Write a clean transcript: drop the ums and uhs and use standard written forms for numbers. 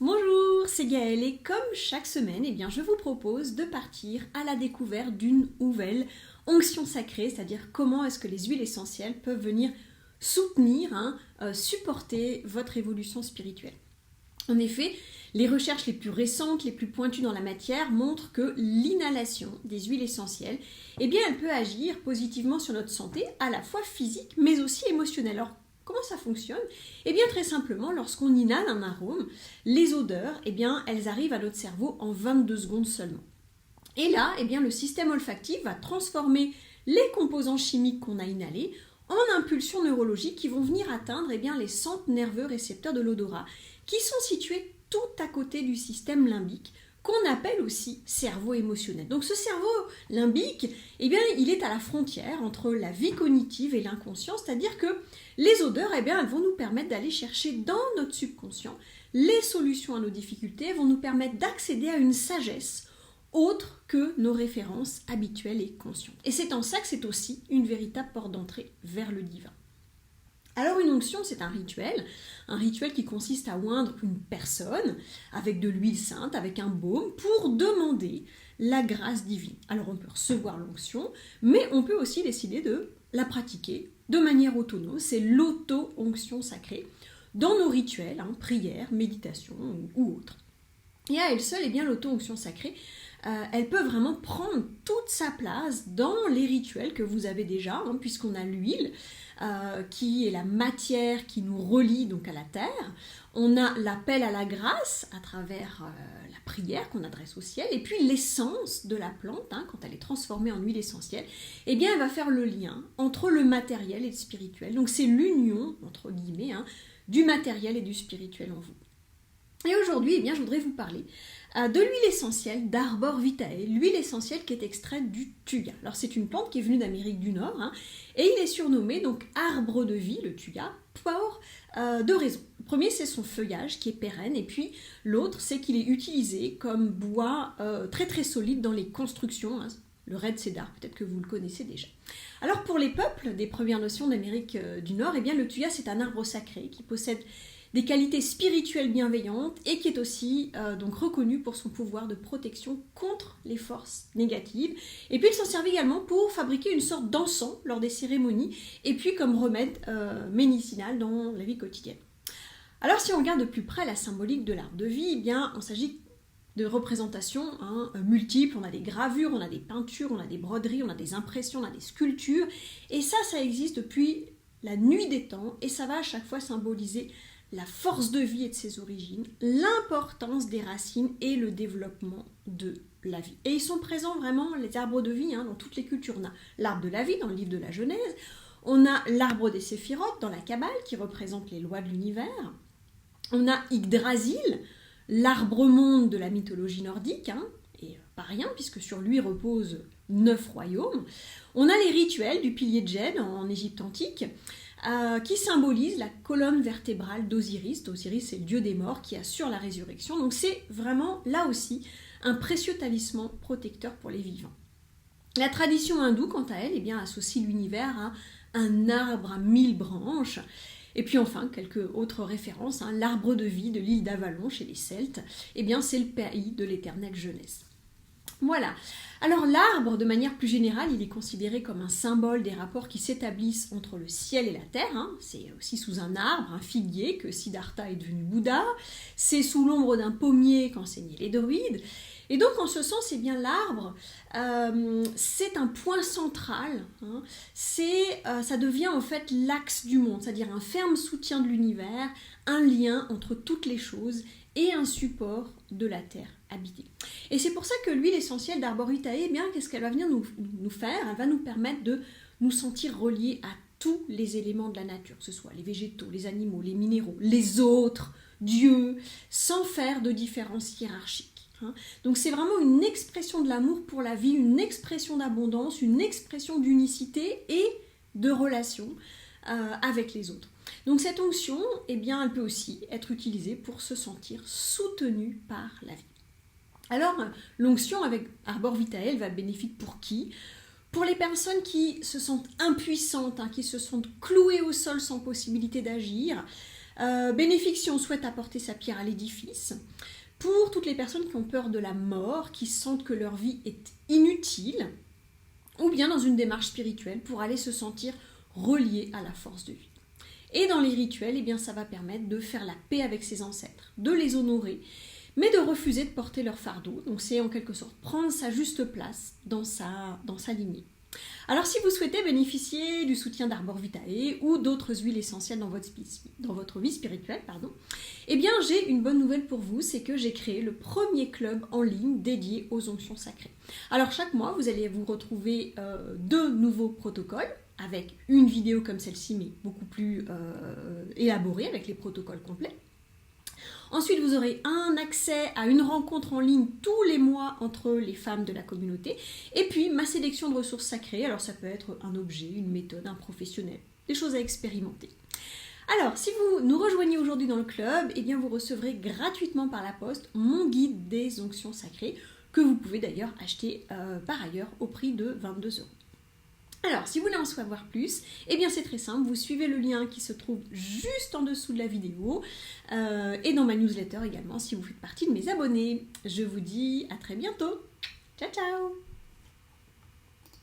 Bonjour, c'est Gaëlle et comme chaque semaine, je vous propose de partir à la découverte d'une nouvelle onction sacrée, c'est-à-dire comment est-ce que les huiles essentielles peuvent venir soutenir, supporter votre évolution spirituelle. En effet, les recherches les plus récentes, les plus pointues dans la matière montrent que l'inhalation des huiles essentielles, elle peut agir positivement sur notre santé, à la fois physique mais aussi émotionnelle. Alors, comment ça fonctionne ? Très simplement, lorsqu'on inhale un arôme, les odeurs, elles arrivent à notre cerveau en 22 secondes seulement. Et là, le système olfactif va transformer les composants chimiques qu'on a inhalés en impulsions neurologiques qui vont venir atteindre les centres nerveux récepteurs de l'odorat, qui sont situés tout à côté du système limbique, qu'on appelle aussi cerveau émotionnel. Donc ce cerveau limbique, il est à la frontière entre la vie cognitive et l'inconscient, c'est-à-dire que les odeurs, elles vont nous permettre d'aller chercher dans notre subconscient les solutions à nos difficultés, vont nous permettre d'accéder à une sagesse autre que nos références habituelles et conscientes. Et c'est en ça que c'est aussi une véritable porte d'entrée vers le divin. Alors une onction, c'est un rituel qui consiste à oindre une personne avec de l'huile sainte, avec un baume, pour demander la grâce divine. Alors on peut recevoir l'onction, mais on peut aussi décider de la pratiquer de manière autonome, c'est l'auto-onction sacrée, dans nos rituels, prières, méditation ou autres. Et à elle seule, l'auto-onction sacrée, elle peut vraiment prendre toute sa place dans les rituels que vous avez déjà, puisqu'on a l'huile, qui est la matière qui nous relie donc à la terre. On a l'appel à la grâce à travers la prière qu'on adresse au ciel, et puis l'essence de la plante, quand elle est transformée en huile essentielle, elle va faire le lien entre le matériel et le spirituel. Donc c'est l'union, entre guillemets, du matériel et du spirituel en vous. Et aujourd'hui, je voudrais vous parler de l'huile essentielle d'Arbor Vitae, l'huile essentielle qui est extraite du thuya. Alors c'est une plante qui est venue d'Amérique du Nord, et il est surnommé donc arbre de vie, le thuya, pour deux raisons. Le premier, c'est son feuillage qui est pérenne, et puis l'autre, c'est qu'il est utilisé comme bois très très solide dans les constructions, le red cedar, peut-être que vous le connaissez déjà. Alors pour les peuples des Premières Nations d'Amérique du Nord, le thuya, c'est un arbre sacré qui possède des qualités spirituelles bienveillantes et qui est aussi donc reconnu pour son pouvoir de protection contre les forces négatives. Et puis il s'en servait également pour fabriquer une sorte d'encens lors des cérémonies et puis comme remède médicinal dans la vie quotidienne. Alors si on regarde de plus près la symbolique de l'arbre de vie, on s'agit de représentations multiples, on a des gravures, on a des peintures, on a des broderies, on a des impressions, on a des sculptures, et ça existe depuis la nuit des temps, et ça va à chaque fois symboliser la force de vie et de ses origines, l'importance des racines et le développement de la vie. Et ils sont présents vraiment, les arbres de vie, dans toutes les cultures. On a l'arbre de la vie dans le livre de la Genèse, on a l'arbre des séphirotes dans la Kabbale qui représente les lois de l'univers, on a Yggdrasil, l'arbre-monde de la mythologie nordique, et pas rien puisque sur lui reposent 9 royaumes. On a les rituels du pilier de Gênes en Égypte antique, qui symbolise la colonne vertébrale d'Osiris. Osiris, c'est le dieu des morts qui assure la résurrection. Donc c'est vraiment, là aussi, un précieux talisman protecteur pour les vivants. La tradition hindoue, quant à elle, associe l'univers à un arbre à 1000 branches. Et puis enfin, quelques autres références. L'arbre de vie de l'île d'Avalon chez les Celtes, c'est le pays de l'éternelle jeunesse. Voilà. Alors l'arbre, de manière plus générale, il est considéré comme un symbole des rapports qui s'établissent entre le ciel et la terre. C'est aussi sous un arbre, un figuier, que Siddhartha est devenu Bouddha. C'est sous l'ombre d'un pommier qu'enseignaient les druides. Et donc en ce sens, l'arbre, c'est un point central. Ça devient en fait l'axe du monde, c'est-à-dire un ferme soutien de l'univers, un lien entre toutes les choses et un support de la terre habitée. Et c'est pour ça que l'huile essentielle d'Arbor Vitae, qu'est-ce qu'elle va venir nous faire ? Elle va nous permettre de nous sentir reliés à tous les éléments de la nature, que ce soit les végétaux, les animaux, les minéraux, les autres, Dieu, sans faire de différence hiérarchique. Donc c'est vraiment une expression de l'amour pour la vie, une expression d'abondance, une expression d'unicité et de relation avec les autres. Donc cette onction, elle peut aussi être utilisée pour se sentir soutenue par la vie. Alors l'onction avec Arbor Vitae, elle va bénéfique pour qui ? Pour les personnes qui se sentent impuissantes, qui se sentent clouées au sol sans possibilité d'agir, Bénéfique si on souhaite apporter sa pierre à l'édifice. Pour toutes les personnes qui ont peur de la mort, qui sentent que leur vie est inutile, ou bien dans une démarche spirituelle pour aller se sentir relié à la force de vie. Et dans les rituels, eh bien, ça va permettre de faire la paix avec ses ancêtres, de les honorer, mais de refuser de porter leur fardeau. Donc c'est en quelque sorte prendre sa juste place dans sa lignée. Alors si vous souhaitez bénéficier du soutien d'Arbor Vitae ou d'autres huiles essentielles dans votre vie spirituelle, eh bien j'ai une bonne nouvelle pour vous, c'est que j'ai créé le premier club en ligne dédié aux onctions sacrées. Alors chaque mois, vous allez vous retrouver 2 nouveaux protocoles, avec une vidéo comme celle-ci, mais beaucoup plus élaborée, avec les protocoles complets. Ensuite, vous aurez un accès à une rencontre en ligne tous les mois entre les femmes de la communauté. Et puis, ma sélection de ressources sacrées. Alors, ça peut être un objet, une méthode, un professionnel, des choses à expérimenter. Alors, si vous nous rejoignez aujourd'hui dans le club, eh bien, vous recevrez gratuitement par la poste mon guide des onctions sacrées, que vous pouvez d'ailleurs acheter par ailleurs au prix de 22 €. Alors, si vous voulez en savoir plus, eh bien c'est très simple, vous suivez le lien qui se trouve juste en dessous de la vidéo et dans ma newsletter également si vous faites partie de mes abonnés. Je vous dis à très bientôt. Ciao, ciao!